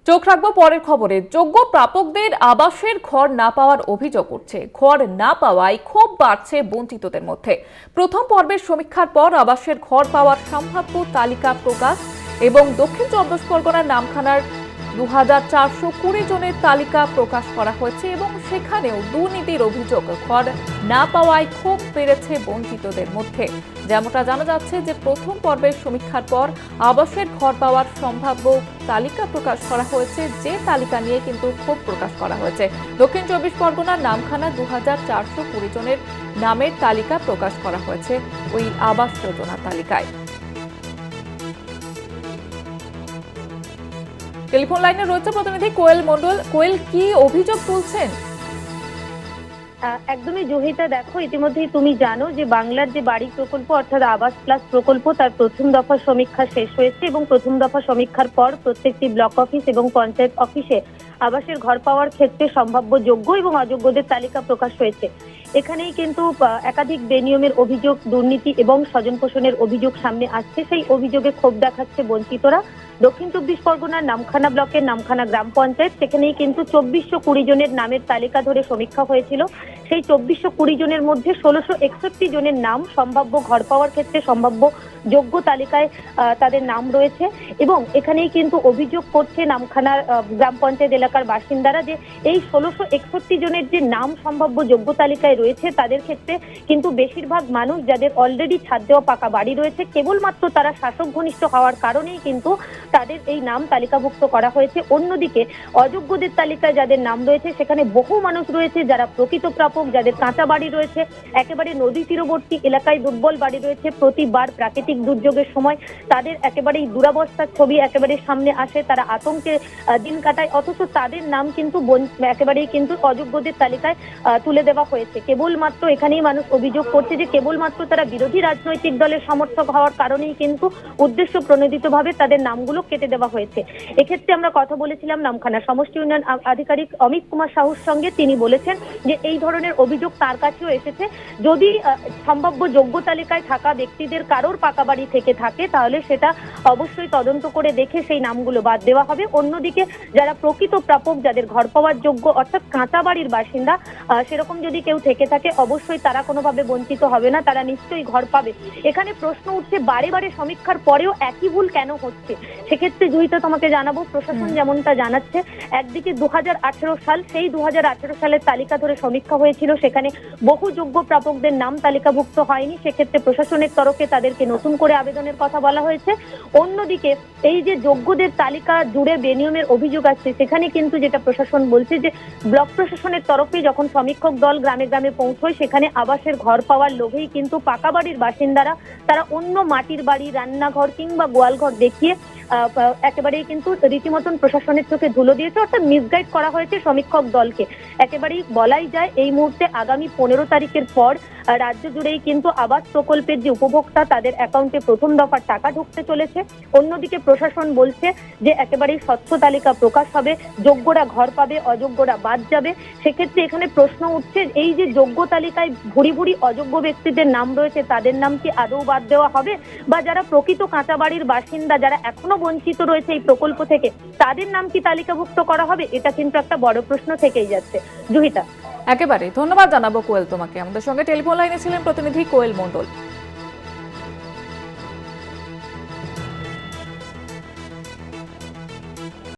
চোখ রাখবো পরের খবরে। যোগ্য প্রাপকদের আবাসের ঘর না পাওয়ার অভিযোগ উঠছে। ঘর না পাওয়ায় ক্ষোভ বাড়ছে বঞ্চিতদের মধ্যে। প্রথম পর্বের সমীক্ষার পর আবাসের ঘর পাওয়ার সম্ভাব্য তালিকা প্রকাশ এবং দক্ষিণ চব্বিশ পরগনার নামখানার 2420 জনের তালিকা প্রকাশ করা হয়েছে এবং সেখানেও দুর্নীতির অভিযোগ। ঘর না পাওয়ায় ক্ষোভ বেড়েছে বঞ্চিতদের মধ্যে। যেমনটা জানা যাচ্ছে যে প্রথম পর্বের সমীক্ষার পর আবাসের ঘর পাওয়ার সম্ভাব্য তালিকা প্রকাশ করা হয়েছে, যে তালিকা নিয়ে কিন্তু ক্ষোভ প্রকাশ করা হয়েছে। দক্ষিণ চব্বিশ পরগনার নামখানা 2420 জনের নামের তালিকা প্রকাশ করা হয়েছে ওই আবাস যোজনা তালিকায়। টেলিফোন লাইনে রয়েছে প্রতিনিধি কোয়েল মণ্ডল। কোয়েল, কি অভিযোগ তুলছেন? একদমই জহিতা, দেখো ইতিমধ্যেই তুমি জানো যে বাংলার যে বাড়ি প্রকল্প অর্থাৎ আবাস প্লাস প্রকল্প তার প্রথম দফা সমীক্ষা শেষ হয়েছে এবং প্রথম দফা সমীক্ষার পর প্রত্যেকটি ব্লক অফিস এবং পঞ্চায়েত অফিসে আবাসের ঘর পাওয়ার ক্ষেত্রে সম্ভাব্য যোগ্য এবং অযোগ্যদের তালিকা প্রকাশ হয়েছে। এখানেই কিন্তু একাধিক বেনিয়মের অভিযোগ, দুর্নীতি এবং স্বজন পোষণের অভিযোগ সামনে আসছে। সেই অভিযোগে ক্ষোভ দেখাচ্ছে বঞ্চিতরা। দক্ষিণ চব্বিশ পরগনার নামখানা ব্লকের নামখানা গ্রাম পঞ্চায়েত, সেখানেই কিন্তু 2420 জনের নামের তালিকা ধরে সমীক্ষা হয়েছিল। সেই 2420 জনের মধ্যে 1661 জনের নাম সম্ভাব্য ঘর পাওয়ার ক্ষেত্রে সম্ভাব্য যোগ্য তালিকায় তাদের নাম রয়েছে এবং এখানেই কিন্তু অভিযোগ করছে নামখানার গ্রাম পঞ্চায়েত এলাকার বাসিন্দারা যে এই 1661 জনের যে নাম সম্ভাব্য যোগ্য তালিকায় রয়েছে তাদের ক্ষেত্রে কিন্তু বেশিরভাগ মানুষ যাদের অলরেডি ছাদ দেওয়া পাকা বাড়ি রয়েছে, কেবলমাত্র তারা শাসক ঘনিষ্ঠ হওয়ার কারণেই কিন্তু তাদের এই নাম তালিকাভুক্ত করা হয়েছে। অন্যদিকে অযোগ্যদের তালিকায় যাদের নাম রয়েছে সেখানে বহু মানুষ রয়েছে যারা প্রকৃত প্রাপক, যাদের কাঁচা বাড়ি রয়েছে, একেবারে নদী তীরবর্তী এলাকায় দুর্বল বাড়ি রয়েছে। প্রতিবার প্রাকৃতিক দুর্যোগের সময় তাদের একেবারেই দুরাবস্থার ছবি একেবারে সামনে আসে, তারা আতঙ্কে দিন কাটায়, অথচ তাদের নাম কিন্তু একেবারেই কিন্তু অযোগ্যদের তালিকায় তুলে দেওয়া হয়েছে। কেবলমাত্র এখানেই মানুষ অভিযোগ করছে যে কেবলমাত্র তারা বিরোধী রাজনৈতিক দলের সমর্থক হওয়ার কারণেই কিন্তু উদ্দেশ্য প্রণোদিতভাবে তাদের নামগুলো কেটে দেওয়া হয়েছে। এক্ষেত্রে আমরা কথা বলেছিলাম নামখানা সমষ্টি উন্নয়ন আধিকারিক অমিত কুমার সাহুর সঙ্গে। তিনি বলেছেন যে এই ধরনের অভিযোগ তার কাছেও এসেছে। যদি সম্ভাব্য যোগ্য তালিকায় থাকা ব্যক্তিদের কারোর পাকা বাড়ি থেকে থাকে তাহলে সেটা অবশ্যই তদন্ত করে দেখে সেই নামগুলো বাদ দেওয়া হবে। অন্যদিকে যারা প্রকৃত প্রাপক, যাদের ঘর পাওয়ার যোগ্য অর্থাৎ কাঁচা বাড়ির বাসিন্দা, সেরকম যদি কেউ থেকে থাকে অবশ্যই তারা কোনোভাবে বঞ্চিত হবে না, তারা নিশ্চয়ই ঘর পাবে। এখানে প্রশ্ন উঠছে বারে বারে সমীক্ষার পরেও একই ভুল কেন হচ্ছে। সেক্ষেত্রে জয়িতা তোমাকে জানাবো, প্রশাসন যেমনটা জানাচ্ছে, একদিকে 2018 সাল, সেই 2018 সালের তালিকা ধরে সমীক্ষা হয়েছিল, সেখানে বহু যোগ্য প্রাপকদের নাম তালিকাভুক্ত হয়নি। সেক্ষেত্রে প্রশাসনের তরফে তাদেরকে নতুন করে আবেদনের কথা বলা হয়েছে। অন্যদিকে এই যে যোগ্যদের তালিকা জুড়ে বেনিয়মের অভিযোগ আসছে, সেখানে কিন্তু যেটা প্রশাসন বলছে যে ব্লক প্রশাসনের তরফে যখন সমীক্ষক দল গ্রামে গ্রামে পৌঁছয় সেখানে আবাসের ঘর পাওয়ার লোভেই কিন্তু পাকা বাড়ির বাসিন্দারা তারা অন্য মাটির বাড়ি, রান্নাঘর কিংবা গোয়ালঘর দেখিয়ে একেবারেই কিন্তু রীতিমতন প্রশাসনের চোখে ধুলো দিয়েছে, অর্থাৎ মিসগাইড করা হয়েছে সমীক্ষক দলকে। একেবারেই বলাই যায় এই মুহূর্তে আগামী 15 তারিখের পর রাজ্য জুড়েই কিন্তু আবাস প্রকল্পের যে উপভোক্তা তাদের অ্যাকাউন্টে প্রথম দফার টাকা ঢুকতে চলেছে। অন্যদিকে প্রশাসন বলছে যে একেবারেই স্বচ্ছ তালিকা প্রকাশ হবে, যোগ্যরা ঘর পাবে, অযোগ্যরা বাদ যাবে। সেক্ষেত্রে এখানে প্রশ্ন উঠছে এই যে যোগ্য তালিকায় ভুরি ভুরি অযোগ্য ব্যক্তিদের নাম রয়েছে তাদের নাম কি আদৌ বাদ দেওয়া হবে, বা যারা প্রকৃত কাঁচা বাড়ির বাসিন্দা যারা এখনো বঞ্চিত রয়েছে এই প্রকল্প থেকে তাদের নাম কি তালিকাভুক্ত করা হবে, এটা কিন্তু একটা বড় প্রশ্ন থেকেই যাচ্ছে। জুহিতা, একেবারে ধন্যবাদ জানাবো কোয়েল তোমাকে। আমাদের সঙ্গে টেলিফোন লাইনে ছিলেন প্রতিনিধি কোয়েল মণ্ডল।